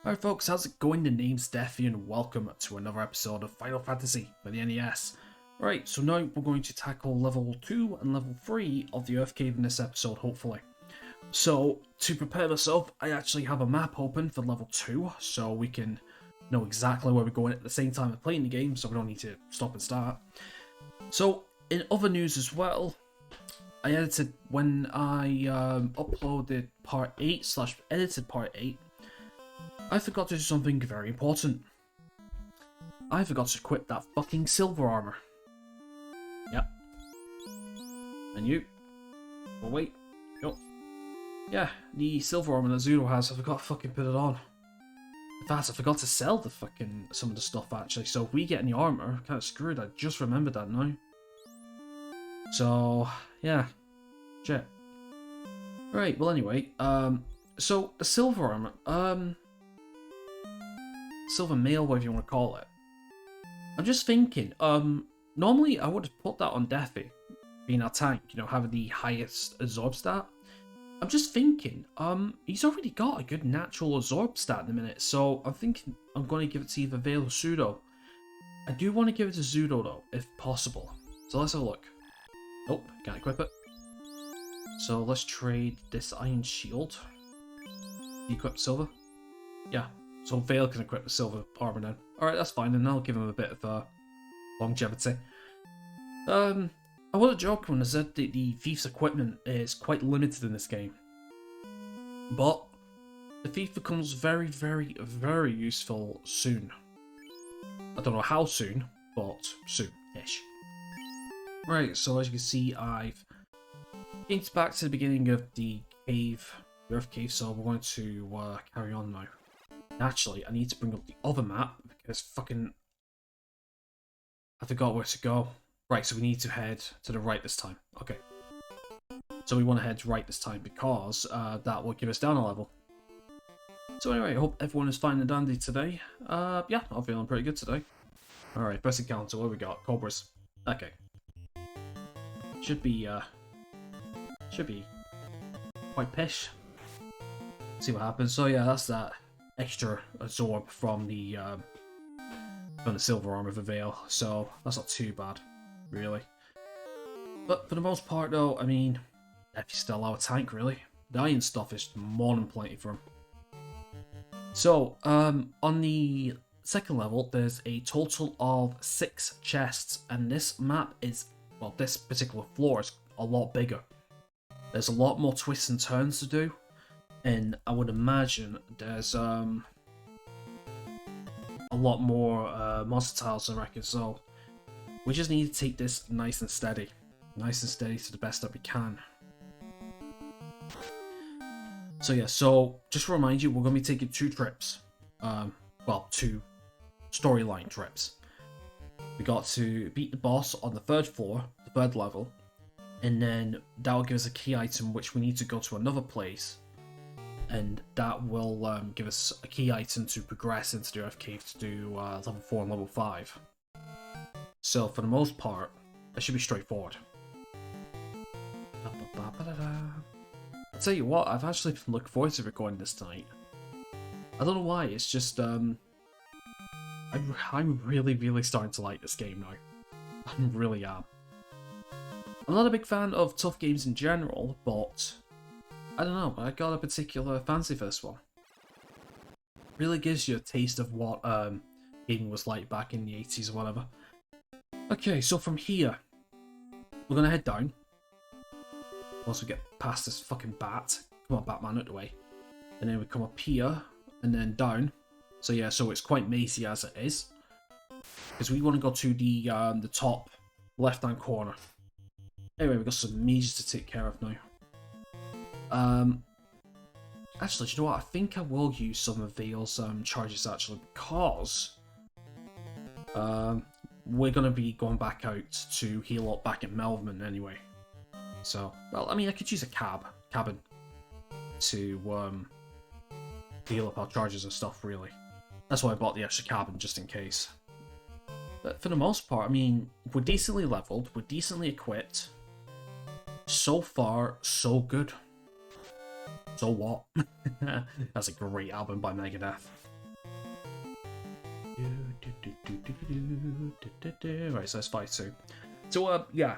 Alright folks, how's it going? The name's Deathy and welcome to another episode of Final Fantasy for the NES. Right, so now we're going to tackle level 2 and level 3 of the Earth Cave in this episode, hopefully. So, to prepare myself, I actually have a map open for level 2, so we can know exactly where we're going at the same time of playing the game, so we don't need to stop and start. So, in other news as well, I edited when I uploaded part 8 / edited part 8, I forgot to do something very important. I forgot to equip that fucking silver armor. Yep. And you? Oh wait. Yup. Yeah, the silver armor that Zudo has, I forgot to fucking put it on. In fact, I forgot to sell the fucking some of the stuff actually, so if we get any armor, kinda screwed, I just remembered that now. So, yeah. Shit. Right, well anyway, so the silver armor, silver mail, whatever you want to call it. I'm just thinking, normally I would have put that on Deathy, being our tank, you know, having the highest absorb stat. I'm just thinking, he's already got a good natural absorb stat in a minute, so I'm thinking I'm going to give it to either Vale or Zudo. I do want to give it to Zudo though, if possible. So let's have a look. Nope, can't equip it. So let's trade this iron shield. Equip silver? Yeah. So Vale can equip the silver armor then. Alright, that's fine, and I'll give him a bit of longevity. I wasn't joking when I said that the thief's equipment is quite limited in this game. But the thief becomes very, very, very useful soon. I don't know how soon, but soon-ish. Right, so as you can see, I've inked back to the beginning of the cave, the Earth Cave, so we're going to carry on now. Actually, I need to bring up the other map because fucking I forgot where to go. Right, so we need to head to the right this time. Okay. So we want to head right this time because that will give us down a level. So anyway, I hope everyone is fine and dandy today. Yeah, I'm feeling pretty good today. Alright, best encounter, what we got? Cobras. Okay. Should be quite pish. See what happens. So yeah, that's that extra absorb from the silver armor of the Vale, so that's not too bad, really. But for the most part, though, I mean, if he's still our tank, really, the iron stuff is more than plenty for him. So, on the second level, there's a total of 6 chests, and this map is, well, this particular floor is a lot bigger. There's a lot more twists and turns to do. And I would imagine there's a lot more monster tiles, I reckon. So we just need to take this nice and steady to the best that we can. So yeah, so just to remind you, we're going to be taking 2 trips. Well, 2 storyline trips. We got to beat the boss on the 3rd floor, the 3rd level, and then that will give us a key item which we need to go to another place. And that will give us a key item to progress into the Earth Cave to do level 4 and level 5. So for the most part, it should be straightforward. I'll tell you what, I've actually been looking forward to recording this tonight. I don't know why, it's just I'm really, really starting to like this game now. I really am. I'm not a big fan of tough games in general, but I don't know, I got a particular fancy for this one. Really gives you a taste of what gaming was like back in the 80s or whatever. Okay, so from here, we're gonna head down. Once we get past this fucking bat. Come on, Batman, out the way. And then we come up here, and then down. So yeah, so it's quite mazy as it is. Because we want to go to the top left-hand corner. Anyway, we've got some mazes to take care of now. Actually, do you know what? I think I will use some of Vale's charges actually, because we're gonna be going back out to heal up back at Melvin anyway. So, well, I mean, I could use a cabin to heal up our charges and stuff. Really, that's why I bought the extra cabin just in case. But for the most part, I mean, we're decently leveled, we're decently equipped. So far, so good. So what? That's a great album by Megadeth. Right, so that's 5-2. So, yeah.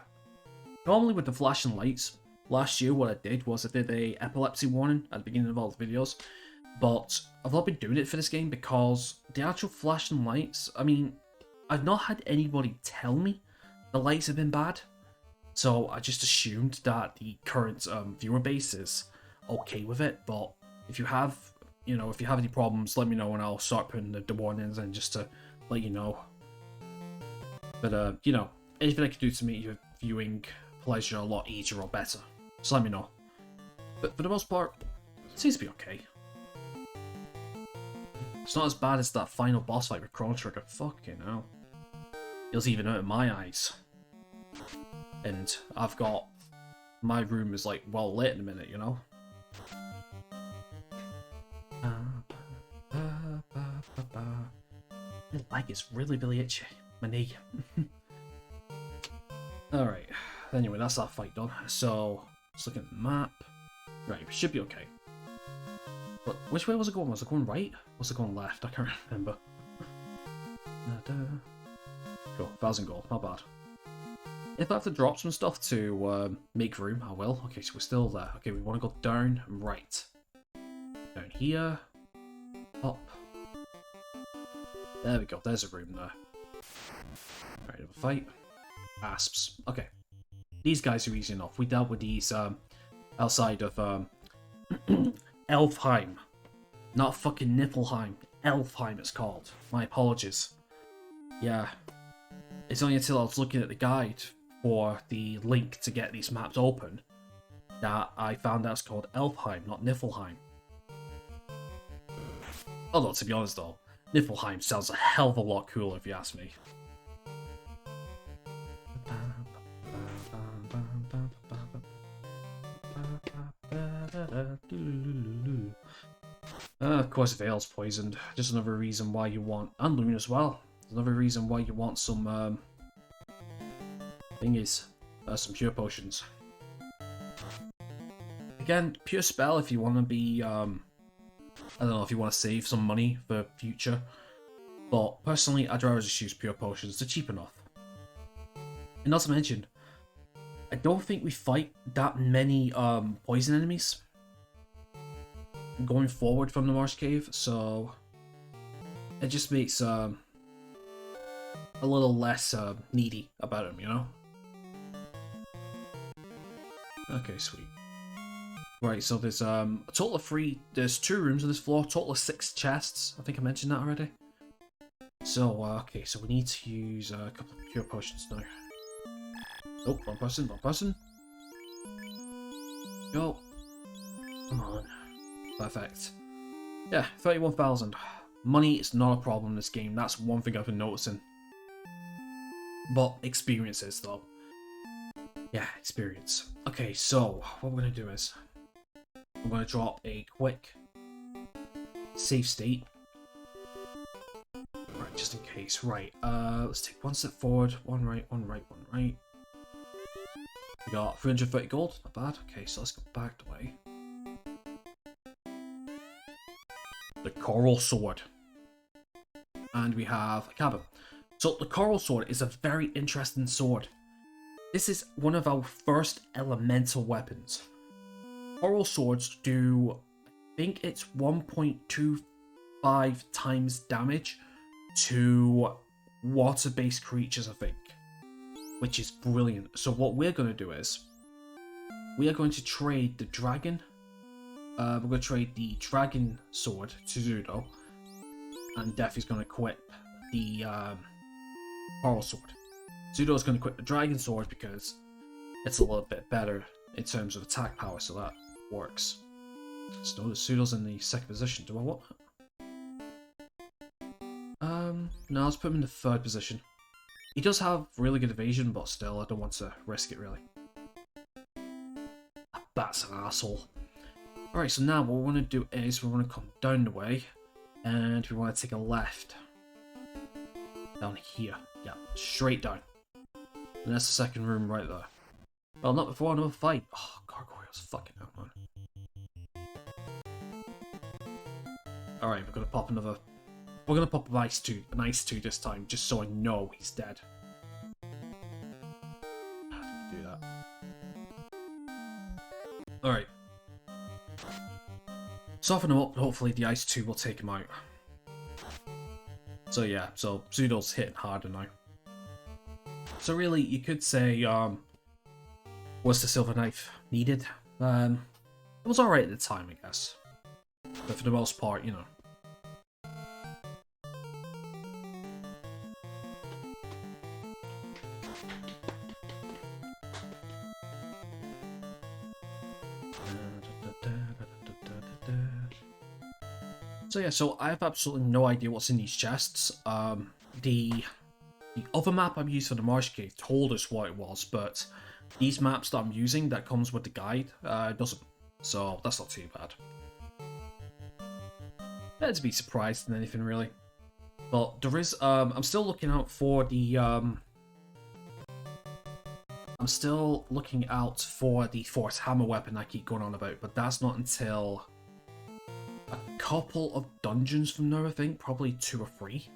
Normally with the flashing lights, last year what I did was I did a epilepsy warning at the beginning of all the videos. But I've not been doing it for this game because the actual flashing lights, I mean, I've not had anybody tell me the lights have been bad. So I just assumed that the current viewer base is okay with it. But if you have, if you have any problems, let me know and I'll start putting the warnings in just to let you know. But, anything I can do to make your viewing pleasure a lot easier or better, just let me know. But for the most part, it seems to be okay. It's not as bad as that final boss fight with Chrono Trigger. Fucking hell. It was even out of my eyes. And I've got... my room is like well lit in a minute, My leg is really, really itchy. My knee. Alright. Anyway, that's that fight done. So, let's look at the map. Right, we should be okay. But which way was it going? Was it going right? Was it going left? I can't remember. Cool, 1,000 gold, not bad. If I have to drop some stuff to make room, I will. Okay, so we're still there. Okay, we want to go down, right. Down here. Up. There we go, there's a room there. Alright, have a fight. Asps. Okay. These guys are easy enough. We dealt with these outside of Elfheim. Not fucking Niflheim. Elfheim it's called. My apologies. Yeah. It's only until I was looking at the guide for the link to get these maps open that I found out it's called Elfheim, not Niflheim. Although, to be honest though, Niflheim sounds a hell of a lot cooler if you ask me. Of course, Vale's poisoned. Just another reason why you want, and Loon as well. Another reason why you want some thingies, some pure potions. Again, pure spell if you want to be, I don't know, if you want to save some money for future. But personally, I'd rather just use pure potions. They're cheap enough. And not to mention, I don't think we fight that many poison enemies going forward from the Marsh Cave, so it just makes a little less needy about him, Okay, sweet. Right, so there's a total of 3. There's 2 rooms on this floor, total of 6 chests. I think I mentioned that already. So okay, so we need to use a couple of pure potions now. Oh, wrong person, wrong person. Go. Come on. Perfect. Yeah, 31,000. Money is not a problem in this game. That's one thing I've been noticing. But experiences, though. Yeah, experience. Okay, so what we're going to do is I'm going to drop a quick save state. Right, just in case. Right, let's take 1 step forward, 1 right, 1 right, 1 right. We got 330 gold, not bad. Okay, so let's go back the way. The Coral Sword. And we have a cabin. So the Coral Sword is a very interesting sword. This is one of our first elemental weapons. Coral Swords do, I think it's 1.25 times damage to water-based creatures, I think. Which is brilliant. So what we're going to do is, we are going to trade the dragon. We're going to trade the dragon sword to Zudo, and Def is going to equip the coral sword. Zudo is going to equip the dragon sword because it's a little bit better in terms of attack power, so that works. So notice Zudo's in the 2nd position. Do I want? No, let's put him in the 3rd position. He does have really good evasion, but still, I don't want to risk it, really. That's an asshole. Alright, so now what we want to do is we want to come down the way, and we want to take a left. Down here. Yeah, straight down. And that's the 2nd room right there. Well, not before another fight. Oh, gargoyles, fucking hell, man. Alright, we're going to pop another We're gonna pop an ice 2 this time, just so I know he's dead. How do we do that? Alright. Soften him up, hopefully the ice 2 will take him out. So yeah, so Pseudo's hitting harder now. So really, you could say, was the silver knife needed? It was alright at the time, I guess. But for the most part, you know. So yeah, so I have absolutely no idea what's in these chests. The other map I've used for the Marsh Cave told us what it was, but these maps that I'm using that comes with the guide doesn't. So that's not too bad. Better to be surprised than anything really. But there is, I'm still looking out for the, I'm still looking out for the Force Hammer weapon I keep going on about, but that's not until a couple of dungeons from now, I think. Probably 2 or 3.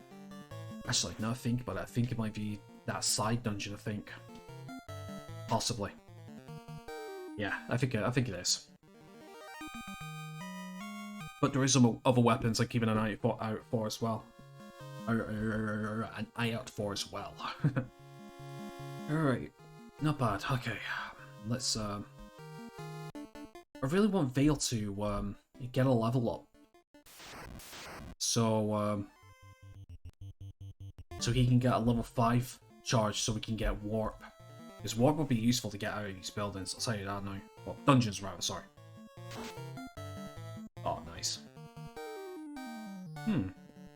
Actually, now I think about it, I think it might be that side dungeon, I think. Possibly. Yeah, I think it is. But there is some other weapons I'm keeping an eye out for as well. An eye out for as well. Alright, not bad. Okay, let's. I really want Vale to get a level up, so he can get a level 5 charge, so we can get warp. Because warp would be useful to get out of these buildings. I'll tell you that now. Well, dungeons rather. Sorry. Oh, nice.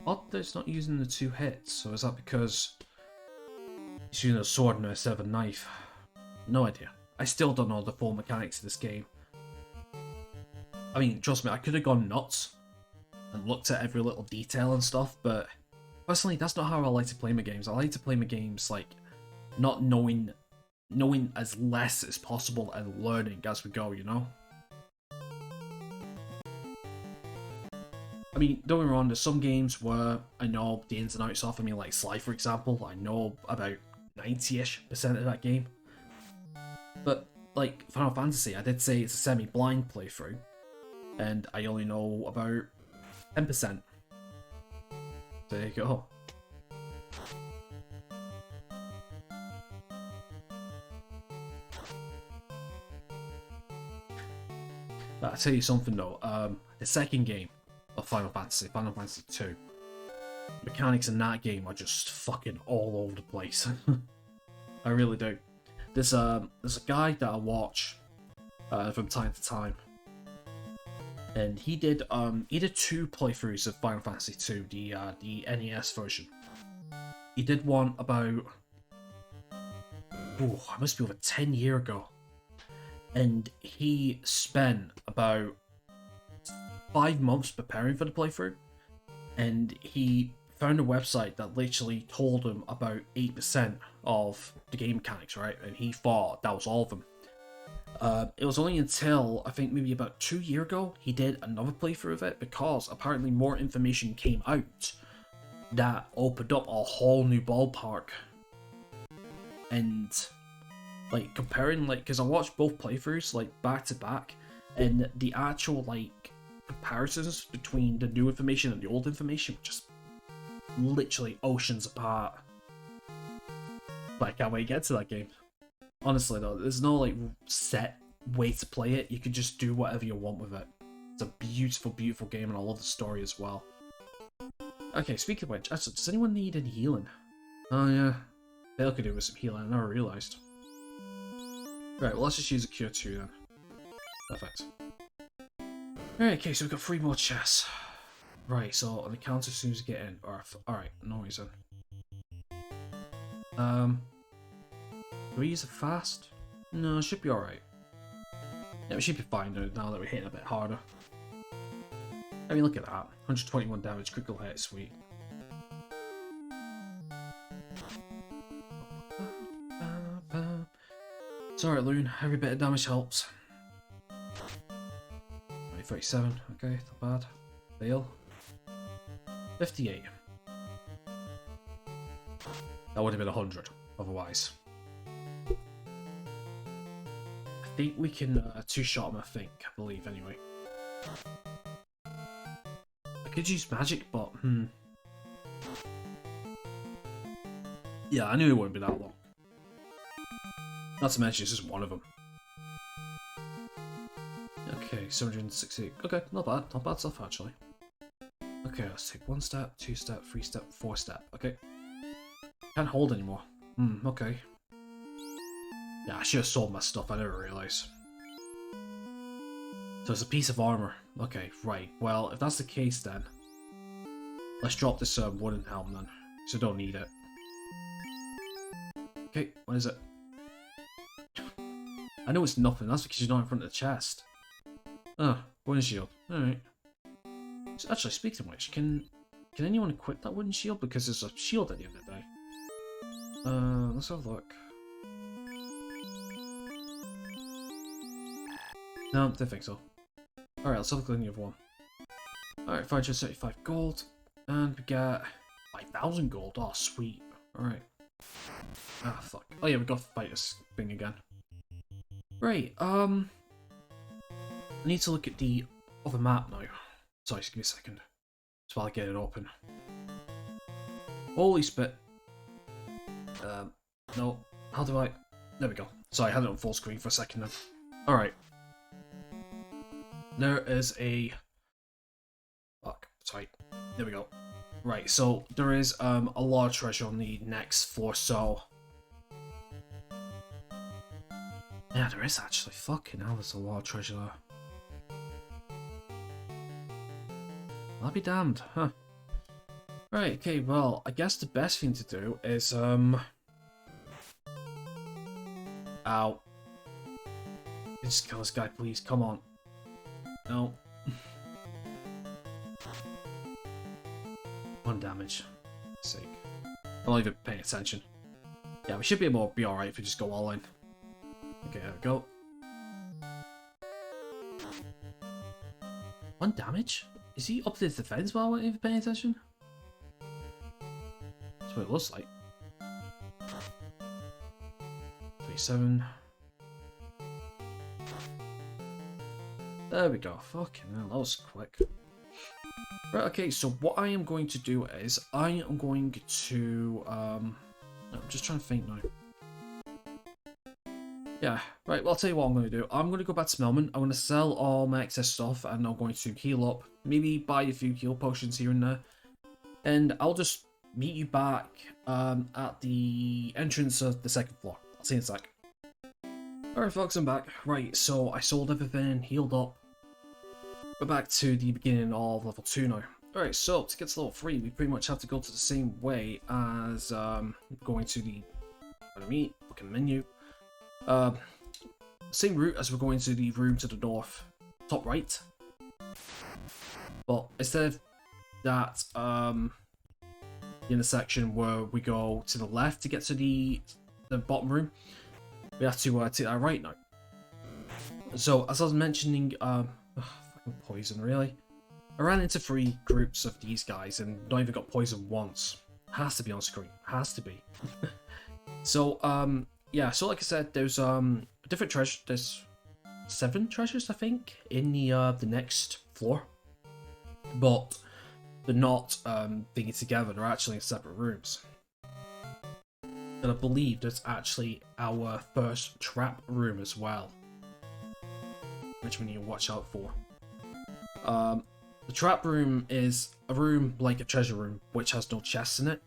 Odd that it's not using the 2 hits. So is that because he's using a sword now instead of a knife? No idea. I still don't know the full mechanics of this game. I mean, trust me, I could have gone nuts and looked at every little detail and stuff, but personally, that's not how I like to play my games. I like to play my games like not knowing as less as possible and learning as we go, you know? I mean, don't get me wrong, there's some games where I know the ins and outs of. I mean, like Sly, for example, I know about 90-ish% of that game. But, like, Final Fantasy, I did say it's a semi-blind playthrough, and I only know about 10%. There you go. But I'll tell you something though, the second game of Final Fantasy 2, mechanics in that game are just fucking all over the place. I really do. There's a guy that I watch from time to time, and he did 2 playthroughs of Final Fantasy 2, the NES version. He did one about, it must be over 10 years ago. And he spent about 5 months preparing for the playthrough, and he found a website that literally told him about 8% of the game mechanics, right? And he thought that was all of them. It was only until, I think maybe about 2 years ago, he did another playthrough of it, because apparently more information came out that opened up a whole new ballpark. And like comparing, like, because I watched both playthroughs like back to back, and the actual like comparisons between the new information and the old information were just literally oceans apart. But I can't wait to get to that game. Honestly though, there's no like set way to play it. You can just do whatever you want with it. It's a beautiful, beautiful game, and I love the story as well. Okay, speaking of which, actually, does anyone need any healing? Oh yeah, Dale could do with some healing. I never realised. Right, well, let's just use a cure 2 then. Perfect. Alright, okay, so we've got 3 more chests. Right, so on the counter as soon as we get in. Alright, no worries then. Do we use it fast? No, it should be alright. Yeah, we should be fine now that we're hitting a bit harder. I mean, look at that. 121 damage, critical hit, sweet. It's alright, Loon. Every bit of damage helps. 37. Okay, not bad. Fail. 58. That would have been 100 otherwise. I think we can two-shot him, I believe, anyway. I could use magic, but, yeah, I knew it wouldn't be that long. Not to mention, it's just one of them. Okay, 760. Okay, not bad. Not bad stuff, actually. Okay, let's take 1 step, 2 step, 3 step, 4 step. Okay. Can't hold anymore. Okay. Yeah, I should have sold my stuff, I never realised. So it's a piece of armour. Okay, right. Well, if that's the case then, let's drop this wooden helm then, so I don't need it. Okay, what is it? I know it's nothing, that's because you're not in front of the chest. Oh, wooden shield. Alright. So actually, speaking of which, can anyone equip that wooden shield? Because there's a shield at the end of the day. Let's have a look. No, don't think so. Alright, let's have a look at the other one. Alright, 535 gold. And we get 5,000 gold. Oh, sweet. Alright. Ah, fuck. Oh yeah, we got to fight this thing again. Right, I need to look at the other map now. Sorry, just give me a second. Just while I get it open. Holy spit. No. How do I... There we go. Sorry, I had it on full screen for a second then. Alright. There is a... Fuck. Sorry. There we go. Right, so there is a lot of treasure on the next floor, so... Yeah, there is actually. Fucking hell, there's a lot of treasure there. I'll be damned, huh? Right, okay, well, I guess the best thing to do is, Ow. Just kill this guy, please, come on. No. 1 damage. Sake. I'm not even paying attention. Yeah, we should be able to be alright if we just go all in. Okay, there we go. 1 damage? Is he up to his defense while I wasn't even paying attention? That's what it looks like. 27. There we go. Fucking hell, that was quick. Right, okay, so what I am going to do is, I am going to, I'm just trying to think now. Yeah, right, well, I'll tell you what I'm going to do. I'm going to go back to Melman, I'm going to sell all my excess stuff, and I'm going to heal up, maybe buy a few heal potions here and there, and I'll just meet you back at the entrance of the 2nd floor. I'll see you in a sec. Alright folks, I'm back. Right, so I sold everything, healed up. We're back to the beginning of level 2 now. Alright, so to get to level 3, we pretty much have to go to the same way as going to the fucking menu. Same route as we're going to the room to the north, top right. But instead of that intersection where we go to the left to get to the bottom room, we have to take that right now. So as I was mentioning, fucking poison, really. I ran into 3 groups of these guys and not even got poisoned once. Has to be on screen. Has to be. So yeah. So like I said, there's different treasure. There's 7 treasures, I think, in the next floor, but they're not thinking together. They're actually in separate rooms. And I believe there's actually our first trap room as well, which we need to watch out for. The trap room is a room like a treasure room, which has no chests in it,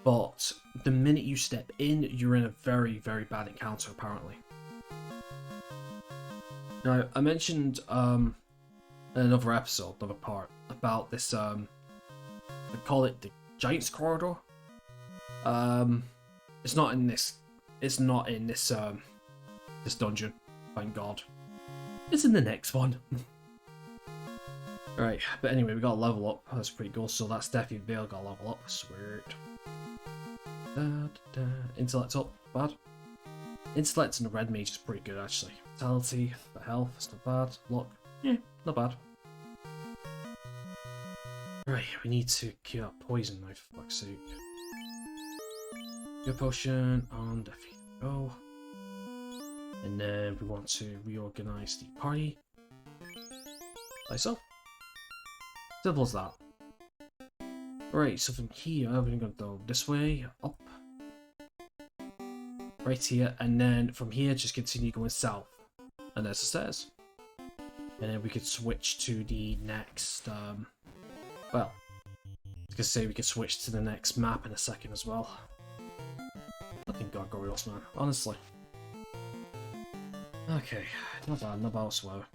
but the minute you step in, you're in a very, very bad encounter, apparently. Now, I mentioned in another episode, another part, about this, I call it the Giant's Corridor. It's not in this this dungeon, thank God. It's in the next one. Right, but anyway, we got a level up. That's pretty cool. So that's definitely Vale got a level up. Sweet. Intellect up, bad. Intellect and the red mage is pretty good actually. Vitality, the health, it's not bad. Luck, yeah, not bad. Right, we need to cure poison now, for fuck's sake. Pure potion and there we go. And then we want to reorganize the party. Like so. Simple as that. Right, so from here we're gonna go this way, up. Right here, and then from here just continue going south. And there's the stairs. And then we could switch to the next, well, I was gonna say we could switch to the next map in a second as well. Fucking gargoyles, man, honestly. Okay, not bad whatsoever.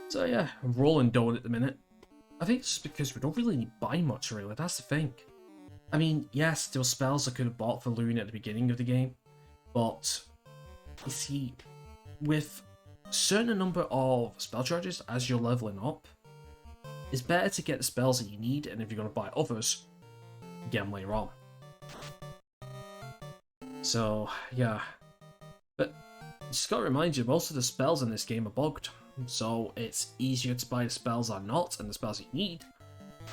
So yeah, I'm rolling dough at the minute. I think it's because we don't really buy much, really, that's the thing. I mean, yes, there were spells I could have bought for Loon at the beginning of the game, but, you see, with a certain number of spell charges as you're leveling up, it's better to get the spells that you need, and if you're going to buy others, get them later on. So, yeah. But, just gotta remind you, most of the spells in this game are bugged, so it's easier to buy the spells that are not, and the spells you need,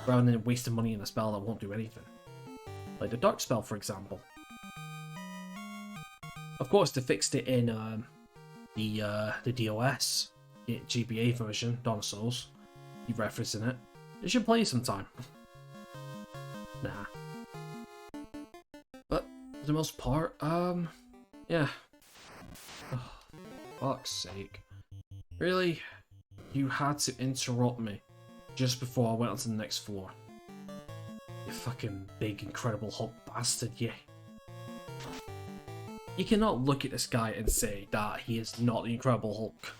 rather than wasting money in a spell that won't do anything. Like the Dark Spell, for example. Of course, they fixed it in the DOS, the GBA version, Dawn of Souls. You referencing it. You should play sometime. Nah. But, for the most part, yeah. Oh, fuck's sake. Really? You had to interrupt me just before I went on to the next floor. You fucking big, incredible Hulk bastard, yeah. You cannot look at this guy and say that he is not the Incredible Hulk.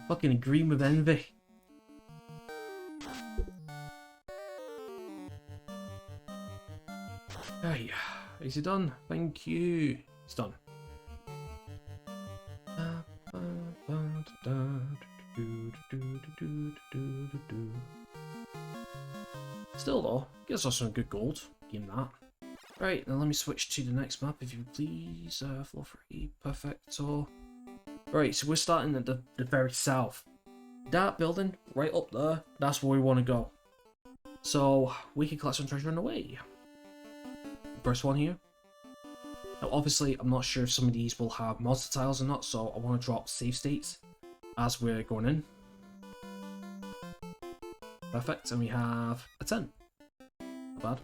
Fucking green with envy. Right, is he done? Thank you. He's done. Still though, gives us some good gold. Give him that. Right, now let me switch to the next map if you please. Floor 3, perfecto. Right, so we're starting at the very south. That building, right up there, that's where we want to go. So, we can collect some treasure on the way. First one here. Now obviously, I'm not sure if some of these will have monster tiles or not, so I want to drop save states as we're going in. Perfect, and we have a 10. Not bad.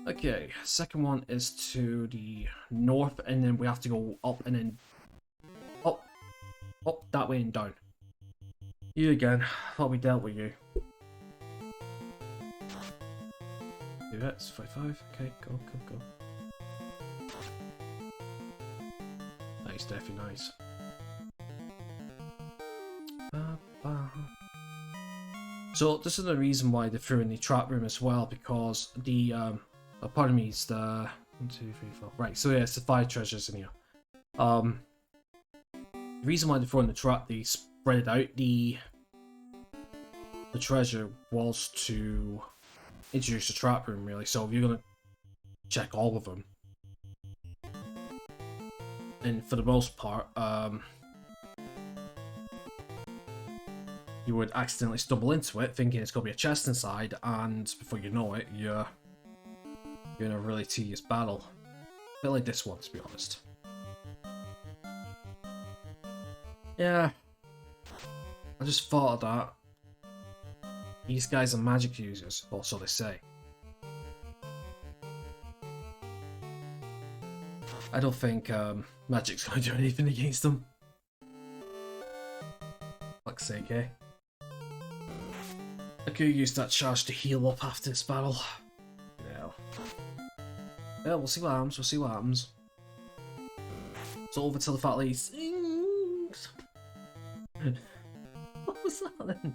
Okay, second one is to the north, and then we have to go up and then up, that way and down. You again, thought we dealt with you. Do that, it's 55, okay, go. Nice, definitely nice. So this is the reason why they threw in the trap room as well, because the pardon me, it's the 1, 2, 3, 4. Right, so yeah, it's the 5 treasures in here. The reason why they threw in the trap, they spread it out. The treasure was to introduce the trap room, really. So if you're gonna check all of them, and for the most part, you would accidentally stumble into it, thinking it's gonna be a chest inside, and before you know it, you're in a really tedious battle. A bit like this one, to be honest. Yeah. I just thought of that. These guys are magic users, or so they say. I don't think magic's going to do anything against them. Fuck's sake, eh? I could use that charge to heal up after this battle. Yeah, we'll see what happens, It's over till the fat lady sings. What was that then?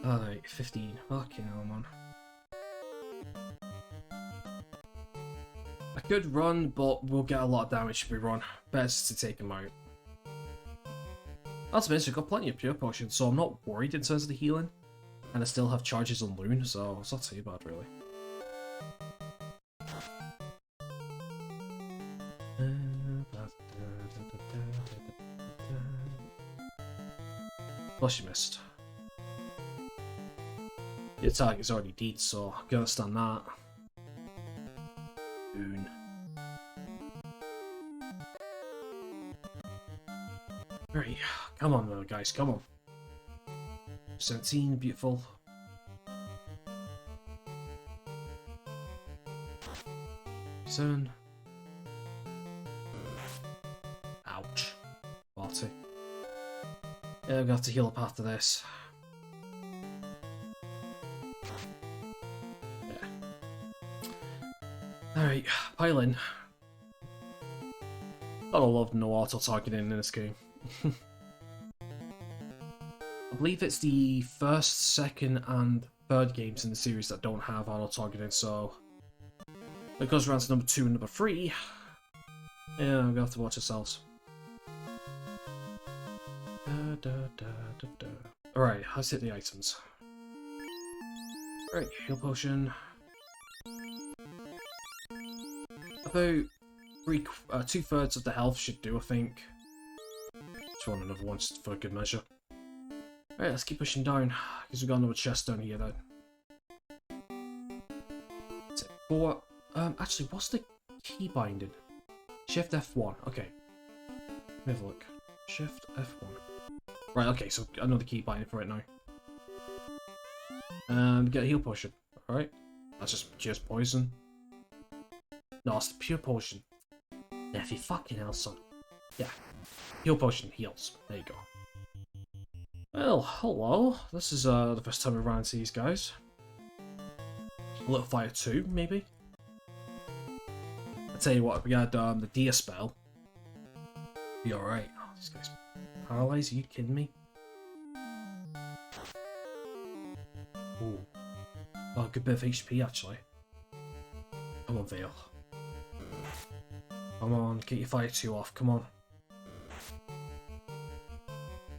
Alright, 15. Fucking hell, man. I could run, but we'll get a lot of damage if we run. Best to take him out. Not to mention, I've got plenty of pure potions, so I'm not worried in terms of the healing. And I still have charges on Loon, so it's not too bad, really. Plus you missed. Your target's already dead, so I can understand that. Boon. Right, come on now, guys, come on. 17, beautiful. Seven. Ouch. 40. Yeah, I'm gonna have to heal up after this. Yeah. Alright, pile in. Gotta love no auto-targeting in this game. I believe it's the first, second, and third games in the series that don't have auto-targeting, so it goes around to number 2 and number 3. Yeah, I'm gonna have to watch ourselves. Alright, let's hit the items. Right, heal potion. About 2/3 of the health should do, I think. Just want another one just for a good measure. Alright, let's keep pushing down, because we've got another chest down here though. That's it. 4. Actually, what's the key binding? Shift F1, okay. Let me have a look. Shift F1. Right, okay, so I know the key binding for it now. Get a heal potion. Alright. That's just poison. No, it's the pure potion. Yeah, if you fucking hell, son. Yeah. Heal potion heals. There you go. Well, hello. This is the first time we ran into these guys. A little fire 2, maybe? I tell you what, we had the Dia spell. Be alright. Oh, this guy's paralyzed, are you kidding me? Ooh. Oh, a good bit of HP actually. Come on, Vale. Come on, get your fire 2 off, come on.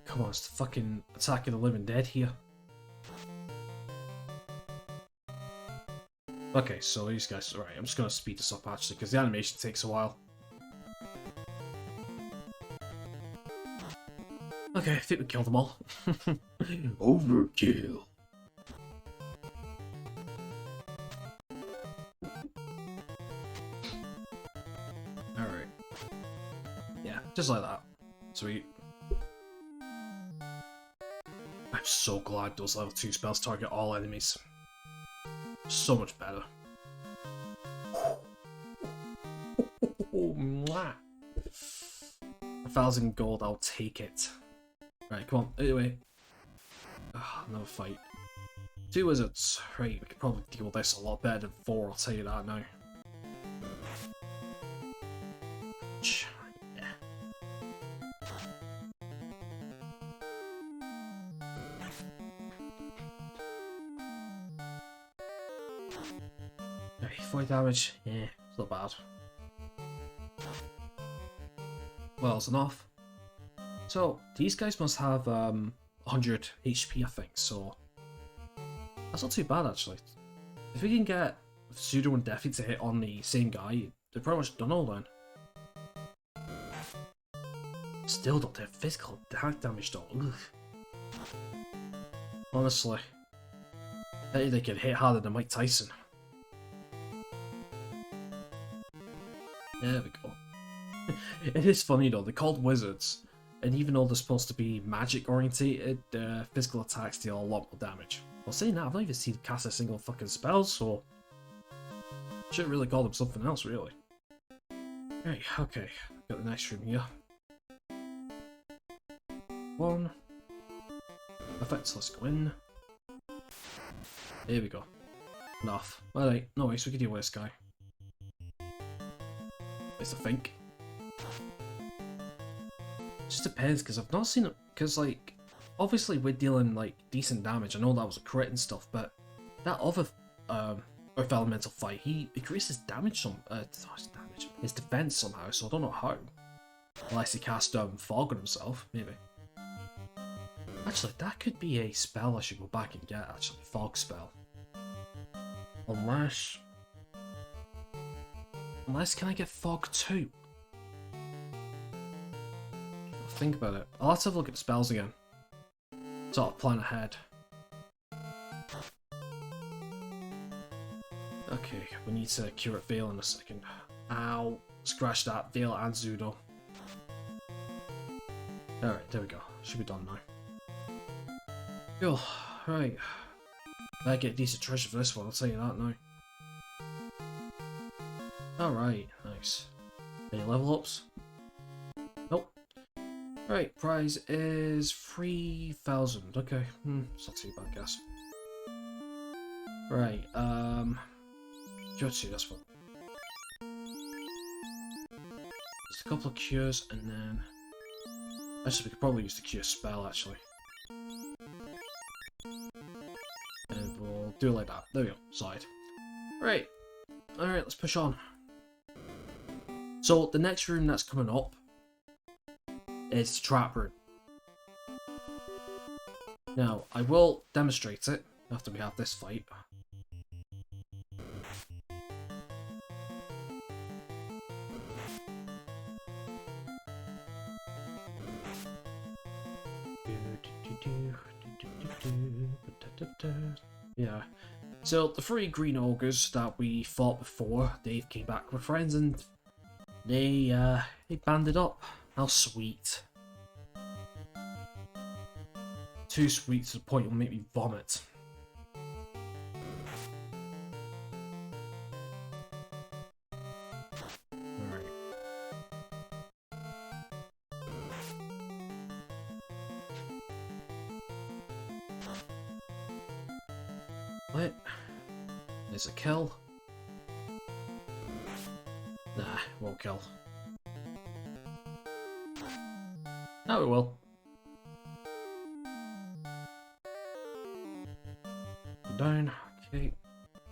Come on, it's the fucking Attack of the Living Dead here. Okay, so these guys, alright, I'm just gonna speed this up actually, because the animation takes a while. Okay, I think we killed them all. Overkill. Alright. Yeah, just like that. Sweet. I'm so glad those level 2 spells target all enemies. So much better. Mwah. 1,000 gold, I'll take it. Right, come on, anyway. Another fight. 2 wizards. Right, we could probably deal with this a lot better than 4, I'll tell you that now. Yeah. Right, 40 damage. Yeah, it's not bad. Well, it's enough. So, these guys must have 100 HP, I think, so that's not too bad actually. If we can get Pseudo and Defi to hit on the same guy, they're pretty much done all then. Still don't have physical attack damage though. Ugh. Honestly, I bet they could hit harder than Mike Tyson. There we go. It is funny though, they're called wizards, and even though they're supposed to be magic orientated, physical attacks deal a lot more damage. Well, saying that, I've not even seen them cast a single fucking spell, so should really call them something else, really. Right, okay, got the next room here. 1. Perfect, so let's go in. There we go. Enough. Alright, no worries, we can deal with this guy. At least I think. Just depends, because I've not seen it, because like, obviously we're dealing like decent damage, I know that was a crit and stuff, but that other Earth Elemental fight, he increases damage his defense somehow, so I don't know how. Unless he cast Fog on himself, maybe. Actually, that could be a spell I should go back and get, actually, Fog spell. Unless, can I get Fog too? Think about it. I'll have to have a look at the spells again. Sort of plan ahead. Okay, we need to curate Vale in a second. Ow. Scratch that. Vale and Zudo. Alright, there we go. Should be done now. Cool. Right. Better get decent treasure for this one, I'll tell you that now. Alright, nice. Any level ups? Nope. Right, prize is 3,000. Okay, it's not too bad, I guess. Right, go to this one. Just a couple of cures and then... Actually, we could probably use the cure spell, actually. And we'll do it like that. There we go, side. Right, alright, let's push on. So, the next room that's coming up is the trap room. Now, I will demonstrate it after we have this fight. Yeah. So, the three green ogres that we fought before, they came back with friends and they banded up. How sweet. Too sweet to the point it'll make me vomit. Alright. What? There's a kill. Nah, won't kill. No, it will. Down. Okay.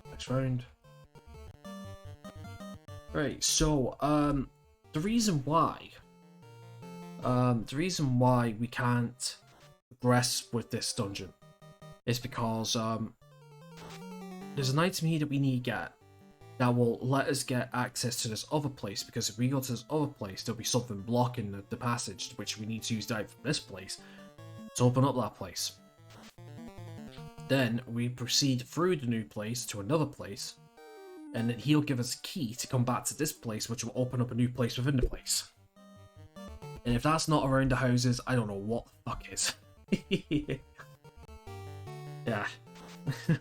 Next round. Right. So, the reason why we can't progress with this dungeon is because there's an item here that we need to get that will let us get access to this other place, because if we go to this other place, there'll be something blocking the passage, which we need to use out from this place to open up that place. Then we proceed through the new place to another place, and then he'll give us a key to come back to this place, which will open up a new place within the place. And if that's not around the houses, I don't know what the fuck is. Yeah.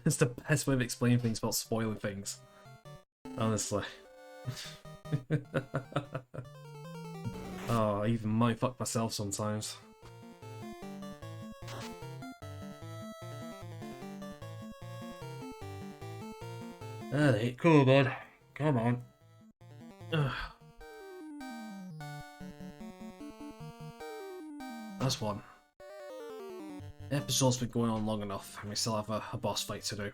It's the best way of explaining things without spoiling things. Honestly. Oh, I even might fuck myself sometimes. Alright, cool, bud. Come on. Ugh. That's one. The episode's been going on long enough, and we still have a boss fight to do.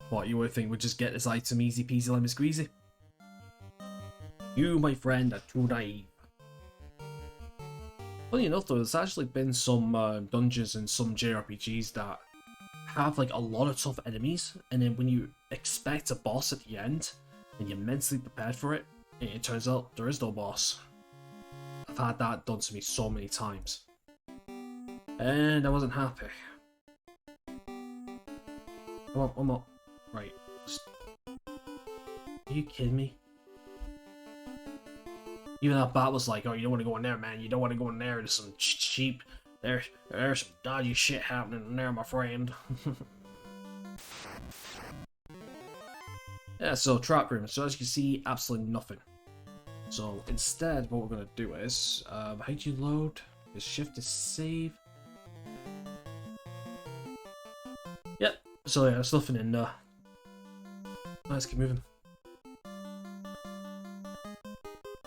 What, you would think we'd just get this item easy peasy lemon squeezy? You, my friend, are too naive. Funny enough though, there's actually been some dungeons and some JRPGs that have like a lot of tough enemies, and then when you expect a boss at the end, and you're mentally prepared for it, and it turns out there is no boss. I've had that done to me so many times. And I wasn't happy. Come on, one more. Right. Are you kidding me? Even that bat was like, oh, you don't want to go in there, man. You don't want to go in there. There's some cheap. There's some dodgy shit happening in there, my friend. Yeah, so trap room. So as you can see, absolutely nothing. So instead, what we're going to do is, how do you load? Is shift to save? Yep. So yeah, there's nothing in there. Let's keep moving.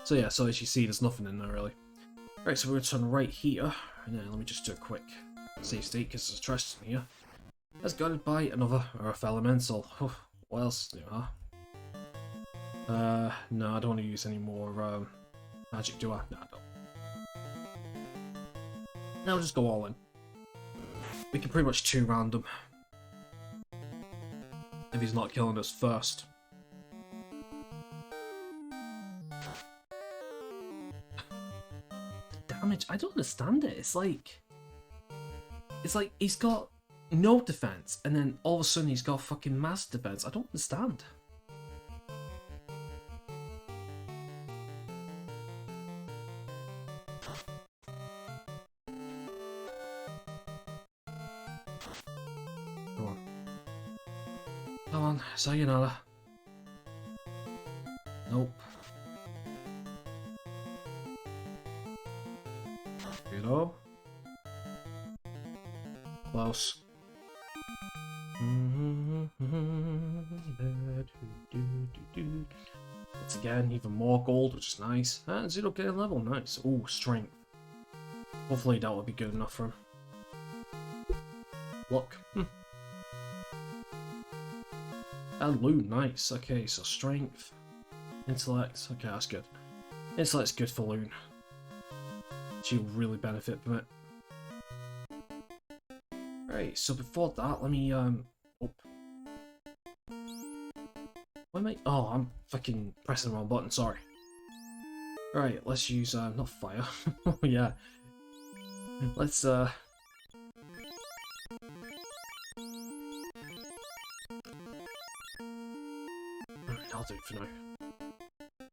So yeah, so as you see, there's nothing in there really. Right, so we're going to turn right here, and then let me just do a quick save state because there's a trash in here. That's guarded by another Earth Elemental. What else do you have? No, I don't want to use any more magic, do I? No, I don't. Now we'll just go all in. We can pretty much 2 random. If he's not killing us first. The damage, I don't understand it. It's like he's got no defense, and then all of a sudden he's got fucking mass defense. I don't understand. Come on. Come on, sayonara. Nope. You know? Close. Once again, even more gold, which is nice. And 0k level, nice. Oh, strength. Hopefully that will be good enough for him. Luck. And loot, nice. Okay, so strength. Intellect, okay, that's good. Intellect's good for loot. She'll really benefit from it. Right, so before that, let me, oh. Why am I, oh, I'm fucking pressing the wrong button, sorry. Right, let's use, not fire. Oh, yeah. Let's, I'll do it for now.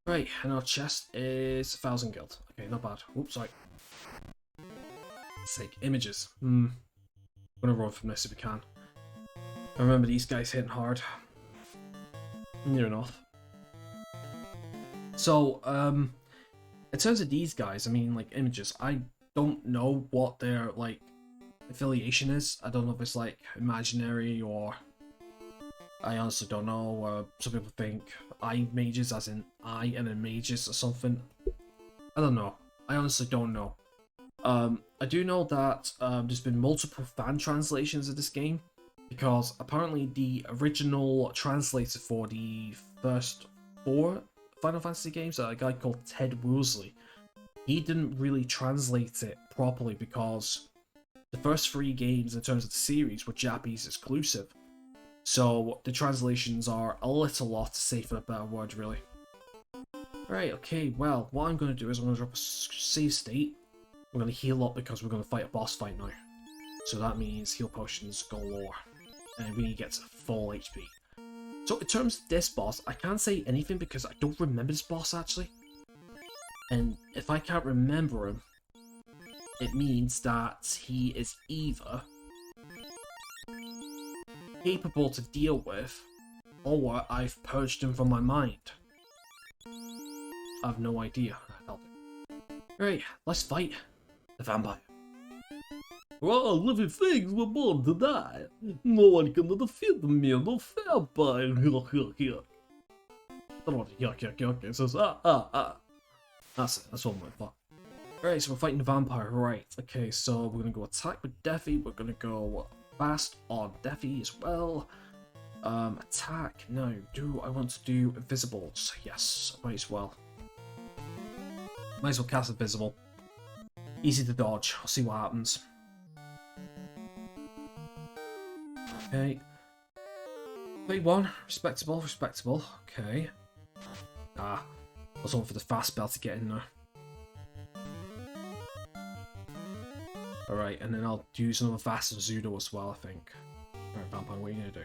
Right, and our chest is 1,000 gold. Okay, not bad. Oops, sorry. Sake, images. I'm gonna run from this if we can. I remember these guys hitting hard. Near enough. So, in terms of these guys, I mean, like, images, I don't know what their, like, affiliation is. I don't know if it's, like, imaginary or... I honestly don't know. Some people think eye mages as in eye and then mages or something. I don't know. I honestly don't know. I do know that there's been multiple fan translations of this game, because apparently the original translator for the first 4 Final Fantasy games, a guy called Ted Woolsey, he didn't really translate it properly because the first 3 games in terms of the series were Japanese exclusive. So the translations are a little off, to say for a better word, really. Right, okay, well, what I'm going to do is I'm going to drop a save state. We're going to heal up because we're going to fight a boss fight now. So that means heal potions galore. And we get to full HP. So in terms of this boss, I can't say anything because I don't remember this boss actually. And if I can't remember him, it means that he is either capable to deal with, or I've purged him from my mind. I have no idea. Right, let's fight the vampire. All living things were born to die. No one can defeat me, no vampire. Says, That's what I'm for. Right, so we're fighting the vampire. Right, okay, so we're gonna go attack with Deafy. We're gonna go fast on Deafy as well. Attack. No, do I want to do invisibles? Yes, might as well. Might as well cast invisible. Easy to dodge. I'll see what happens. Okay. 31. Respectable, respectable. Okay. I was on for the fast spell to get in there. Alright, and then I'll use another fast and Zudo as well, I think. Alright, Vampire, what are you gonna do?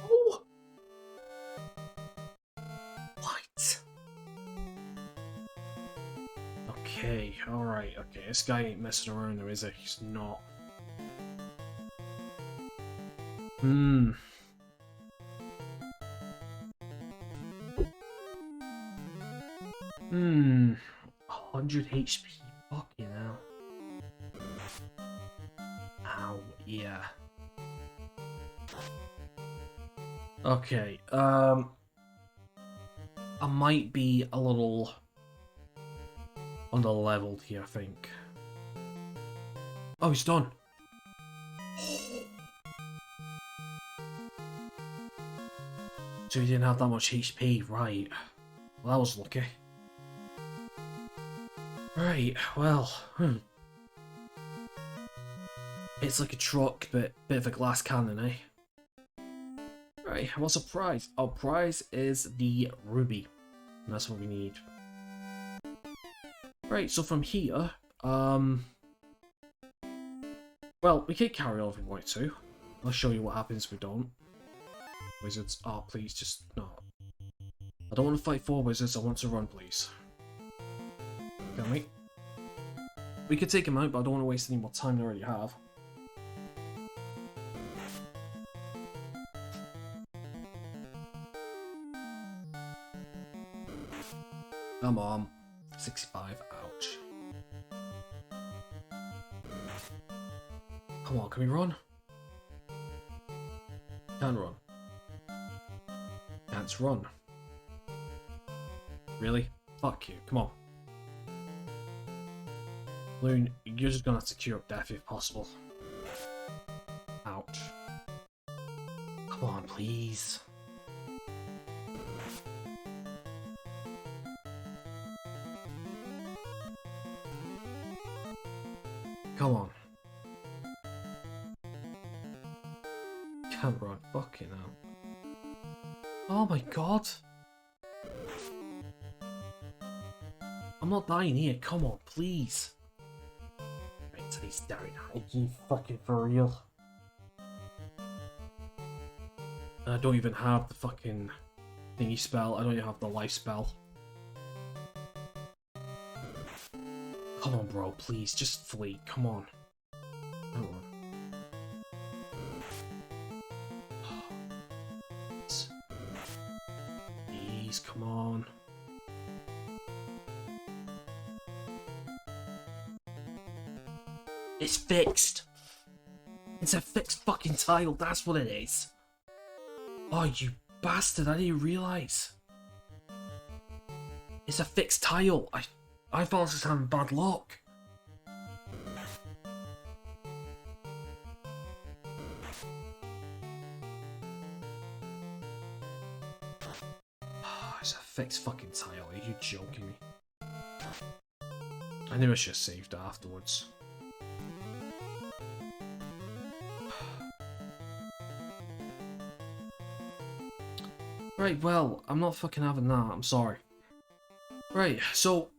Oh! What? Okay, alright, okay. This guy ain't messing around though, is he? He's not. Hmm. Hmm. 100 HP. Fucking hell. Ow, yeah. Okay, I might be a little under-leveled here, I think. Oh, he's done. So he didn't have that much HP, right. Well, that was lucky. Right, well, It's like a truck, but bit of a glass cannon, eh? Right, what's our prize? Our prize is the ruby. And that's what we need. Right, so from here, Well, we can carry on if we want to. I'll show you what happens if we don't. Wizards, oh please, just no. I don't want to fight 4 wizards, I want to run, please. Can we? We could take him out, but I don't want to waste any more time than I already have. Come on. 65, ouch. Come on, can we run? Can run. Can't run. Really? Fuck you, come on. Loon, you're just gonna have to queue up death if possible. Ouch. Come on, please. Come on. Can't run. Fucking hell. Oh my god. I'm not dying here. Come on, please. Right, so he's down. Are you fucking for real? And I don't even have the fucking thingy spell. I don't even have the life spell. Come on, bro, please, just flee. Come on. Come on. Please, come on. It's fixed. It's a fixed fucking tile, that's what it is. Oh, you bastard, I didn't realise. It's a fixed tile. I thought I was just having bad luck. Oh, it's a fixed fucking tile. Are you joking me? I knew I should have saved it afterwards. Right, well, I'm not fucking having that. I'm sorry. Right, so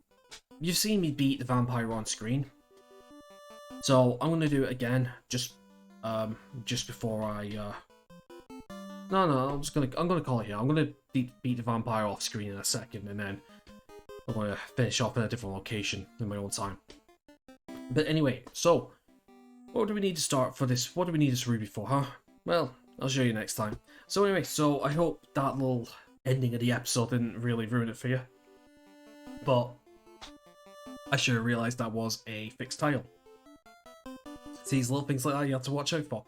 you've seen me beat the vampire on screen, so I'm gonna do it again. Just before I no, I'm gonna call it here. I'm gonna beat the vampire off screen in a second, and then I'm gonna finish off in a different location in my own time. But anyway, so what do we need to start for this? What do we need this ruby for, huh? Well, I'll show you next time. So anyway, so I hope that little ending of the episode didn't really ruin it for you, but I should have realised that was a fixed tile. It's these little things like that you have to watch out for.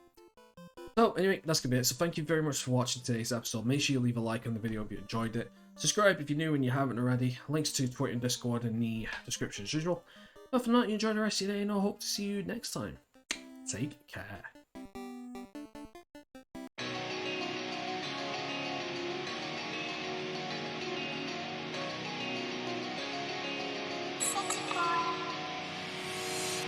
So anyway, that's gonna be it. So thank you very much for watching today's episode. Make sure you leave a like on the video if you enjoyed it. Subscribe if you're new and you haven't already. Links to Twitter and Discord in the description as usual. But for now, you enjoy the rest of your day and I hope to see you next time. Take care.